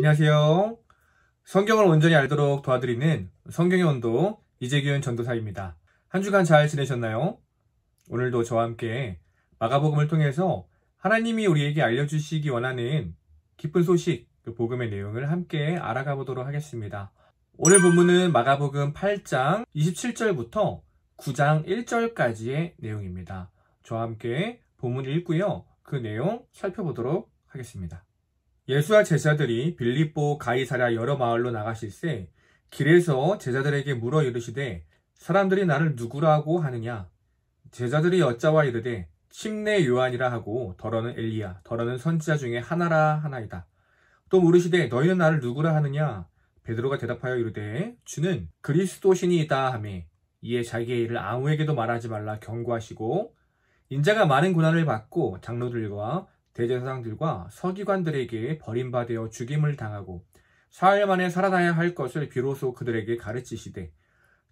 안녕하세요. 성경을 온전히 알도록 도와드리는 성경의 온도 이재균 전도사입니다. 한 주간 잘 지내셨나요? 오늘도 저와 함께 마가복음을 통해서 하나님이 우리에게 알려주시기 원하는 기쁜 소식, 그 복음의 내용을 함께 알아가 보도록 하겠습니다. 오늘 본문은 마가복음 8장 27절부터 9장 1절까지의 내용입니다. 저와 함께 본문 읽고요. 그 내용 살펴보도록 하겠습니다. 예수와 제자들이 빌립보 가이사랴 여러 마을로 나가실새 길에서 제자들에게 물어 이르시되 사람들이 나를 누구라고 하느냐? 제자들이 여짜와 이르되 침례 요한이라 하고 더러는 엘리야, 더러는 선지자 중에 하나라 하나이다. 또 물으시되 너희는 나를 누구라 하느냐? 베드로가 대답하여 이르되 주는 그리스도시니이다 하매 이에 자기의 일을 아무에게도 말하지 말라 경고하시고 인자가 많은 고난을 받고 장로들과 대제사장들과 서기관들에게 버림받아 죽임을 당하고 사흘 만에 살아나야 할 것을 비로소 그들에게 가르치시되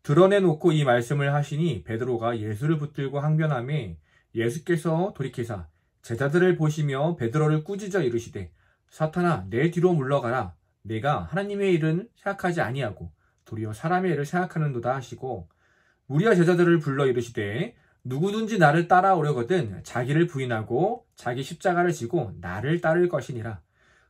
드러내놓고 이 말씀을 하시니 베드로가 예수를 붙들고 항변하매 예수께서 돌이키사 제자들을 보시며 베드로를 꾸짖어 이르시되 사탄아 내 뒤로 물러가라. 내가 하나님의 일은 생각하지 아니하고 도리어 사람의 일을 생각하는도다 하시고 무리와 제자들을 불러 이르시되 누구든지 나를 따라오려거든 자기를 부인하고 자기 십자가를 지고 나를 따를 것이니라.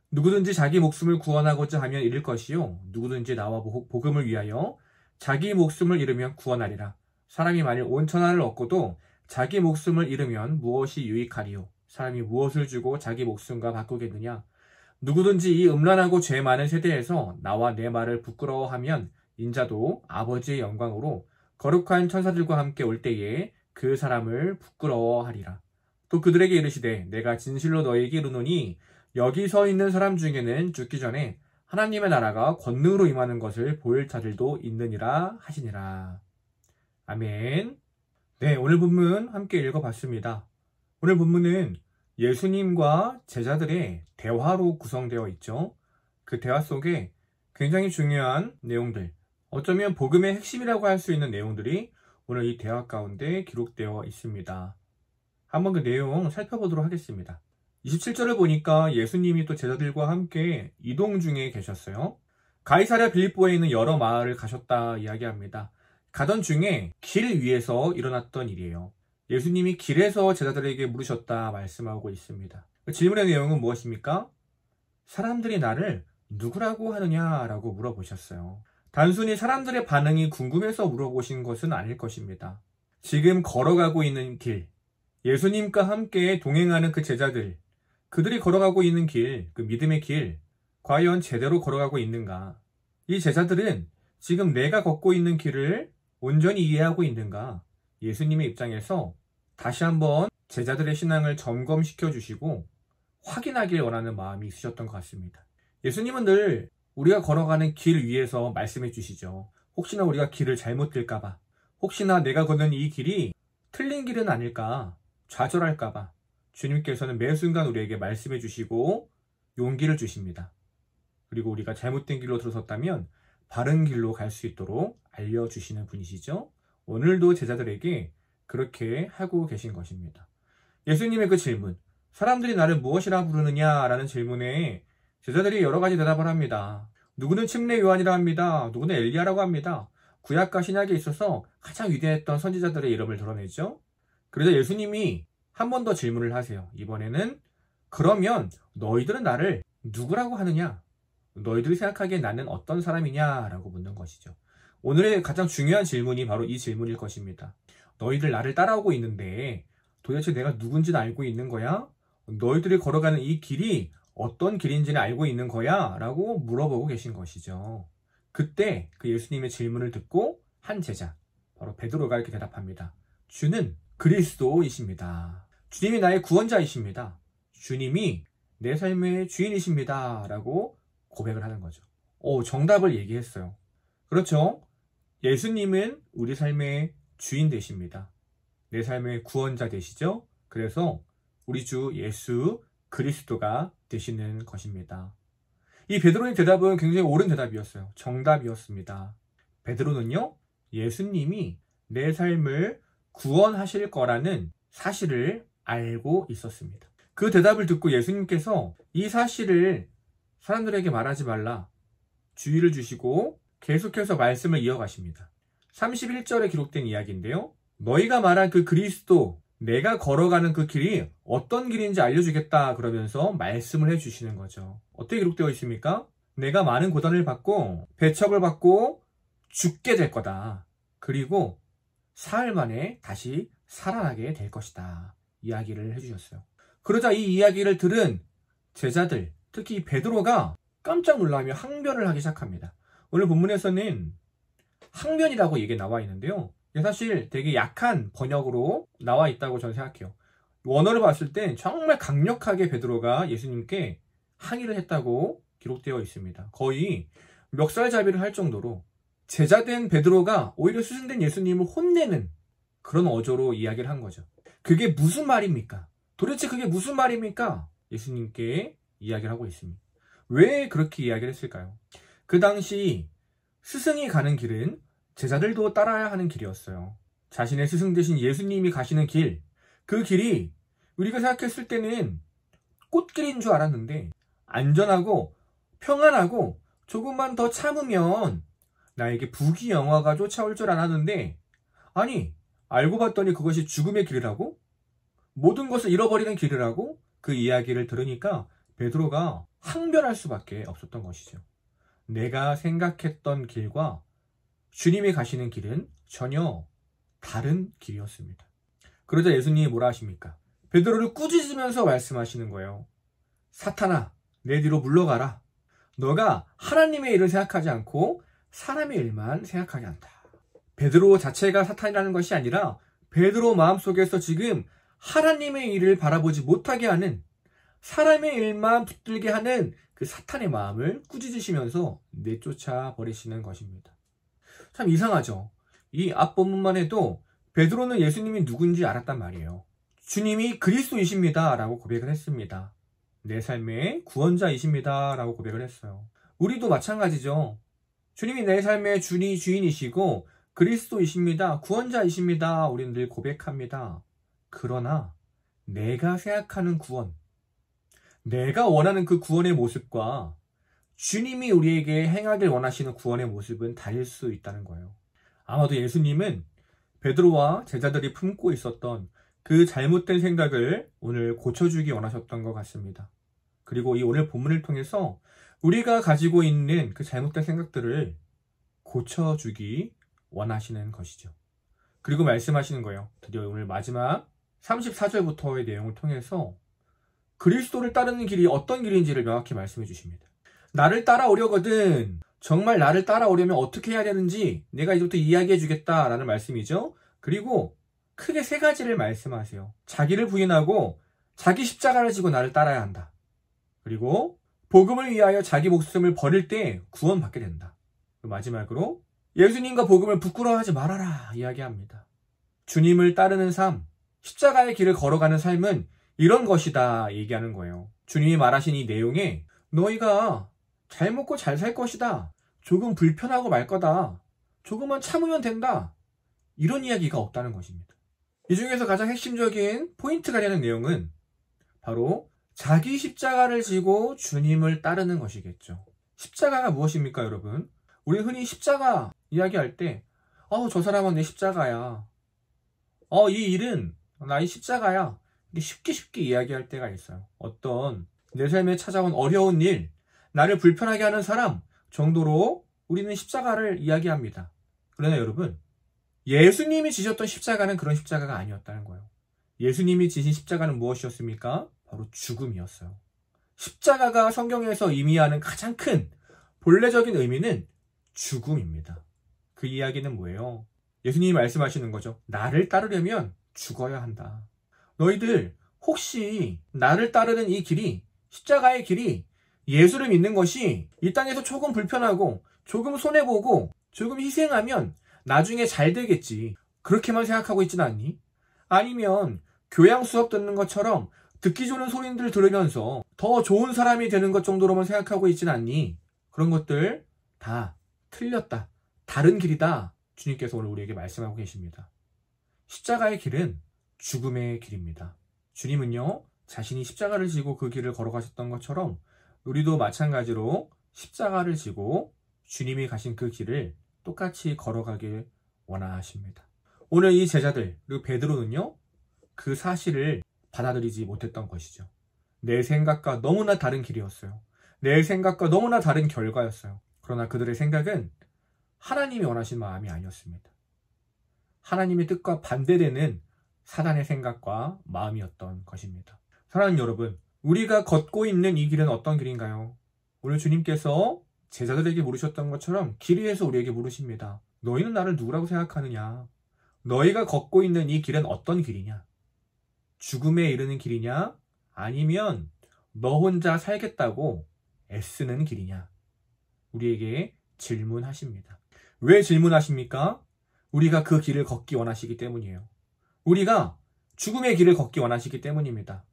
누구든지 자기 목숨을 구원하고자 하면 잃을 것이요 누구든지 나와 복음을 위하여 자기 목숨을 잃으면 구원하리라. 사람이 만일 온 천하를 얻고도 자기 목숨을 잃으면 무엇이 유익하리요? 사람이 무엇을 주고 자기 목숨과 바꾸겠느냐? 누구든지 이 음란하고 죄 많은 세대에서 나와 내 말을 부끄러워하면 인자도 아버지의 영광으로 거룩한 천사들과 함께 올 때에 그 사람을 부끄러워하리라. 또 그들에게 이르시되 내가 진실로 너희에게 이르노니 여기 서 있는 사람 중에는 죽기 전에 하나님의 나라가 권능으로 임하는 것을 볼 자들도 있느니라 하시니라. 아멘. 네, 오늘 본문 함께 읽어봤습니다. 오늘 본문은 예수님과 제자들의 대화로 구성되어 있죠. 그 대화 속에 굉장히 중요한 내용들, 어쩌면 복음의 핵심이라고 할 수 있는 내용들이 오늘 이 대화 가운데 기록되어 있습니다. 한번 그 내용 살펴보도록 하겠습니다. 27절을 보니까 예수님이 또 제자들과 함께 이동 중에 계셨어요. 가이사랴 빌립보에 있는 여러 마을을 가셨다 이야기합니다. 가던 중에 길 위에서 일어났던 일이에요. 예수님이 길에서 제자들에게 물으셨다 말씀하고 있습니다. 질문의 내용은 무엇입니까? 사람들이 나를 누구라고 하느냐라고 물어보셨어요. 단순히 사람들의 반응이 궁금해서 물어보신 것은 아닐 것입니다. 지금 걸어가고 있는 길, 예수님과 함께 동행하는 그 제자들, 그들이 걸어가고 있는 길, 그 믿음의 길, 과연 제대로 걸어가고 있는가? 이 제자들은 지금 내가 걷고 있는 길을 온전히 이해하고 있는가? 예수님의 입장에서 다시 한번 제자들의 신앙을 점검시켜 주시고 확인하길 원하는 마음이 있으셨던 것 같습니다. 예수님은 늘 우리가 걸어가는 길 위에서 말씀해 주시죠. 혹시나 우리가 길을 잘못 들까봐, 혹시나 내가 걷는 이 길이 틀린 길은 아닐까, 좌절할까봐 주님께서는 매 순간 우리에게 말씀해 주시고 용기를 주십니다. 그리고 우리가 잘못된 길로 들어섰다면 바른 길로 갈 수 있도록 알려주시는 분이시죠. 오늘도 제자들에게 그렇게 하고 계신 것입니다. 예수님의 그 질문, 사람들이 나를 무엇이라 부르느냐라는 질문에 제자들이 여러 가지 대답을 합니다. 누구는 침례 요한이라 합니다. 누구는 엘리야라고 합니다. 구약과 신약에 있어서 가장 위대했던 선지자들의 이름을 드러내죠. 그래서 예수님이 한 번 더 질문을 하세요. 이번에는 그러면 너희들은 나를 누구라고 하느냐? 너희들이 생각하기에 나는 어떤 사람이냐라고 묻는 것이죠. 오늘의 가장 중요한 질문이 바로 이 질문일 것입니다. 너희들 나를 따라오고 있는데 도대체 내가 누군지는 알고 있는 거야? 너희들이 걸어가는 이 길이 어떤 길인지는 알고 있는 거야? 라고 물어보고 계신 것이죠. 그때 그 예수님의 질문을 듣고 한 제자, 바로 베드로가 이렇게 대답합니다. 주는 그리스도이십니다. 주님이 나의 구원자이십니다. 주님이 내 삶의 주인이십니다. 라고 고백을 하는 거죠. 정답을 얘기했어요. 그렇죠? 예수님은 우리 삶의 주인 되십니다. 내 삶의 구원자 되시죠? 그래서 우리 주 예수 그리스도가 되시는 것입니다. 이 베드로의 대답은 굉장히 옳은 대답이었어요. 정답이었습니다. 베드로는요, 예수님이 내 삶을 구원하실 거라는 사실을 알고 있었습니다. 그 대답을 듣고 예수님께서 이 사실을 사람들에게 말하지 말라 주의를 주시고 계속해서 말씀을 이어가십니다. 31절에 기록된 이야기인데요. 너희가 말한 그 그리스도, 내가 걸어가는 그 길이 어떤 길인지 알려주겠다 그러면서 말씀을 해주시는 거죠. 어떻게 기록되어 있습니까? 내가 많은 고난을 받고 배척을 받고 죽게 될 거다. 그리고 사흘 만에 다시 살아나게 될 것이다. 이야기를 해주셨어요. 그러자 이 이야기를 들은 제자들, 특히 베드로가 깜짝 놀라며 항변을 하기 시작합니다. 오늘 본문에서는 항변이라고 얘기 나와 있는데요. 사실 되게 약한 번역으로 나와 있다고 저는 생각해요. 원어를 봤을 땐 정말 강력하게 베드로가 예수님께 항의를 했다고 기록되어 있습니다. 거의 멱살잡이를 할 정도로 제자된 베드로가 오히려 스승된 예수님을 혼내는 그런 어조로 이야기를 한 거죠. 그게 무슨 말입니까? 도대체 그게 무슨 말입니까? 예수님께 이야기를 하고 있습니다. 왜 그렇게 이야기를 했을까요? 그 당시 스승이 가는 길은 제자들도 따라야 하는 길이었어요. 자신의 스승 되신 예수님이 가시는 길, 그 길이 우리가 생각했을 때는 꽃길인 줄 알았는데 안전하고 평안하고 조금만 더 참으면 나에게 부귀영화가 쫓아올 줄 알았는데, 아니 알고 봤더니 그것이 죽음의 길이라고? 모든 것을 잃어버리는 길이라고? 그 이야기를 들으니까 베드로가 항변할 수밖에 없었던 것이죠. 내가 생각했던 길과 주님이 가시는 길은 전혀 다른 길이었습니다. 그러자 예수님이 뭐라 하십니까? 베드로를 꾸짖으면서 말씀하시는 거예요. 사탄아, 내 뒤로 물러가라. 너가 하나님의 일을 생각하지 않고 사람의 일만 생각하게 한다. 베드로 자체가 사탄이라는 것이 아니라 베드로 마음속에서 지금 하나님의 일을 바라보지 못하게 하는, 사람의 일만 붙들게 하는 그 사탄의 마음을 꾸짖으시면서 내쫓아 버리시는 것입니다. 참 이상하죠. 이 앞본문만 해도 베드로는 예수님이 누군지 알았단 말이에요. 주님이 그리스도이십니다 라고 고백을 했습니다. 내 삶의 구원자이십니다 라고 고백을 했어요. 우리도 마찬가지죠. 주님이 내 삶의 주인이시고 그리스도이십니다, 구원자이십니다, 우리는 늘 고백합니다. 그러나 내가 생각하는 구원, 내가 원하는 그 구원의 모습과 주님이 우리에게 행하길 원하시는 구원의 모습은 다를 수 있다는 거예요. 아마도 예수님은 베드로와 제자들이 품고 있었던 그 잘못된 생각을 오늘 고쳐주기 원하셨던 것 같습니다. 그리고 이 오늘 본문을 통해서 우리가 가지고 있는 그 잘못된 생각들을 고쳐주기 원하시는 것이죠. 그리고 말씀하시는 거예요. 드디어 오늘 마지막 34절부터의 내용을 통해서 그리스도를 따르는 길이 어떤 길인지를 명확히 말씀해 주십니다. 나를 따라오려거든, 정말 나를 따라오려면 어떻게 해야 되는지 내가 이제부터 이야기해 주겠다라는 말씀이죠. 그리고 크게 세 가지를 말씀하세요. 자기를 부인하고 자기 십자가를 지고 나를 따라야 한다. 그리고 복음을 위하여 자기 목숨을 버릴 때 구원받게 된다. 마지막으로 예수님과 복음을 부끄러워하지 말아라 이야기합니다. 주님을 따르는 삶, 십자가의 길을 걸어가는 삶은 이런 것이다 얘기하는 거예요. 주님이 말하신 이 내용에 너희가 잘 먹고 잘 살 것이다, 조금 불편하고 말 거다, 조금만 참으면 된다, 이런 이야기가 없다는 것입니다. 이 중에서 가장 핵심적인 포인트가 되는 내용은 바로 자기 십자가를 지고 주님을 따르는 것이겠죠. 십자가가 무엇입니까, 여러분? 우리 흔히 십자가 이야기할 때 저 사람은 내 십자가야, 이 일은 나의 십자가야, 쉽게 이야기할 때가 있어요. 어떤 내 삶에 찾아온 어려운 일, 나를 불편하게 하는 사람 정도로 우리는 십자가를 이야기합니다. 그러나 여러분, 예수님이 지셨던 십자가는 그런 십자가가 아니었다는 거예요. 예수님이 지신 십자가는 무엇이었습니까? 바로 죽음이었어요. 십자가가 성경에서 의미하는 가장 큰 본래적인 의미는 죽음입니다. 그 이야기는 뭐예요? 예수님이 말씀하시는 거죠. 나를 따르려면 죽어야 한다. 너희들 혹시 나를 따르는 이 길이, 십자가의 길이, 예수를 믿는 것이 이 땅에서 조금 불편하고 조금 손해보고 조금 희생하면 나중에 잘 되겠지, 그렇게만 생각하고 있지는 않니? 아니면 교양 수업 듣는 것처럼 듣기 좋은 소리들 들으면서 더 좋은 사람이 되는 것 정도로만 생각하고 있지는 않니? 그런 것들 다 틀렸다, 다른 길이다, 주님께서 오늘 우리에게 말씀하고 계십니다. 십자가의 길은 죽음의 길입니다. 주님은요, 자신이 십자가를 지고 그 길을 걸어가셨던 것처럼 우리도 마찬가지로 십자가를 지고 주님이 가신 그 길을 똑같이 걸어가길 원하십니다. 오늘 이 제자들 그리고 베드로는요, 그 사실을 받아들이지 못했던 것이죠. 내 생각과 너무나 다른 길이었어요. 내 생각과 너무나 다른 결과였어요. 그러나 그들의 생각은 하나님이 원하신 마음이 아니었습니다. 하나님의 뜻과 반대되는 사단의 생각과 마음이었던 것입니다. 사랑하는 여러분, 우리가 걷고 있는 이 길은 어떤 길인가요? 오늘 주님께서 제자들에게 물으셨던 것처럼 길 위에서 우리에게 물으십니다. 너희는 나를 누구라고 생각하느냐? 너희가 걷고 있는 이 길은 어떤 길이냐? 죽음에 이르는 길이냐? 아니면 너 혼자 살겠다고 애쓰는 길이냐? 우리에게 질문하십니다. 왜 질문하십니까? 우리가 그 길을 걷기 원하시기 때문이에요. 우리가 죽음의 길을 걷기 원하시기 때문입니다.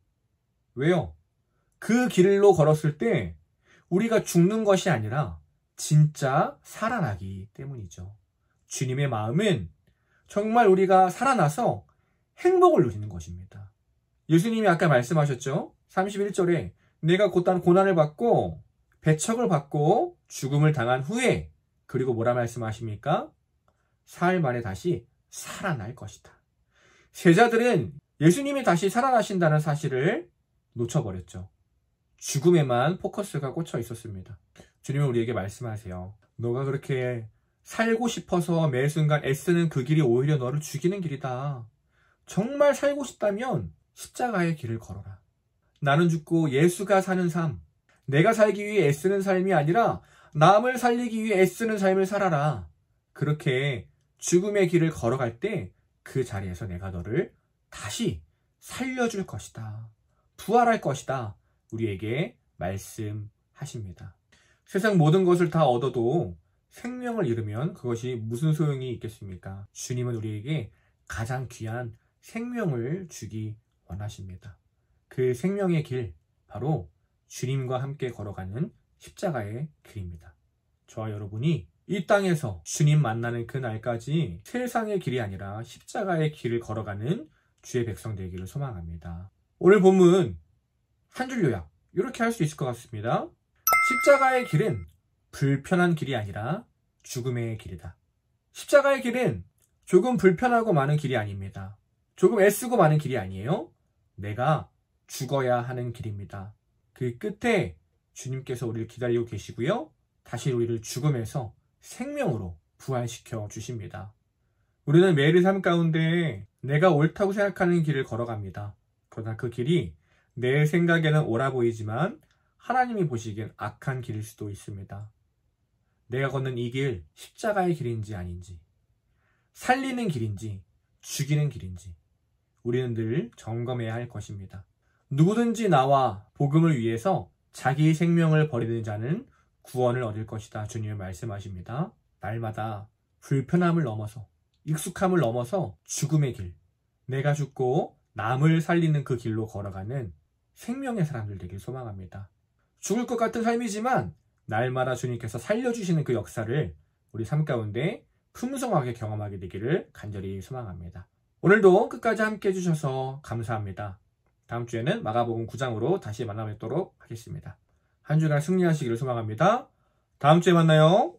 왜요? 그 길로 걸었을 때 우리가 죽는 것이 아니라 진짜 살아나기 때문이죠. 주님의 마음은 정말 우리가 살아나서 행복을 누리는 것입니다. 예수님이 아까 말씀하셨죠? 31절에 내가 곧단 고난을 받고 배척을 받고 죽음을 당한 후에 그리고 뭐라 말씀하십니까? 사흘 만에 다시 살아날 것이다. 제자들은 예수님이 다시 살아나신다는 사실을 놓쳐버렸죠. 죽음에만 포커스가 꽂혀 있었습니다. 주님은 우리에게 말씀하세요. 너가 그렇게 살고 싶어서 매 순간 애쓰는 그 길이 오히려 너를 죽이는 길이다. 정말 살고 싶다면 십자가의 길을 걸어라. 나는 죽고 예수가 사는 삶, 내가 살기 위해 애쓰는 삶이 아니라 남을 살리기 위해 애쓰는 삶을 살아라. 그렇게 죽음의 길을 걸어갈 때 그 자리에서 내가 너를 다시 살려줄 것이다. 부활할 것이다. 우리에게 말씀하십니다. 세상 모든 것을 다 얻어도 생명을 잃으면 그것이 무슨 소용이 있겠습니까? 주님은 우리에게 가장 귀한 생명을 주기 원하십니다. 그 생명의 길, 바로 주님과 함께 걸어가는 십자가의 길입니다. 저와 여러분이 이 땅에서 주님 만나는 그날까지 세상의 길이 아니라 십자가의 길을 걸어가는 주의 백성 되기를 소망합니다. 오늘 본문 한 줄 요약, 이렇게 할 수 있을 것 같습니다. 십자가의 길은 불편한 길이 아니라 죽음의 길이다. 십자가의 길은 조금 불편하고 많은 길이 아닙니다. 조금 애쓰고 많은 길이 아니에요. 내가 죽어야 하는 길입니다. 그 끝에 주님께서 우리를 기다리고 계시고요. 다시 우리를 죽음에서 생명으로 부활시켜 주십니다. 우리는 매일의 삶 가운데 내가 옳다고 생각하는 길을 걸어갑니다. 그러나 그 길이 내 생각에는 옳아 보이지만 하나님이 보시기엔 악한 길일 수도 있습니다. 내가 걷는 이 길, 십자가의 길인지 아닌지, 살리는 길인지 죽이는 길인지 우리는 늘 점검해야 할 것입니다. 누구든지 나와 복음을 위해서 자기 생명을 버리는 자는 구원을 얻을 것이다. 주님은 말씀하십니다. 날마다 불편함을 넘어서, 익숙함을 넘어서 죽음의 길, 내가 죽고 남을 살리는 그 길로 걸어가는 생명의 사람들 되길 소망합니다. 죽을 것 같은 삶이지만 날마다 주님께서 살려주시는 그 역사를 우리 삶 가운데 풍성하게 경험하게 되기를 간절히 소망합니다. 오늘도 끝까지 함께 해주셔서 감사합니다. 다음 주에는 마가복음 9장으로 다시 만나 뵙도록 하겠습니다. 한 주간 승리하시기를 소망합니다. 다음 주에 만나요.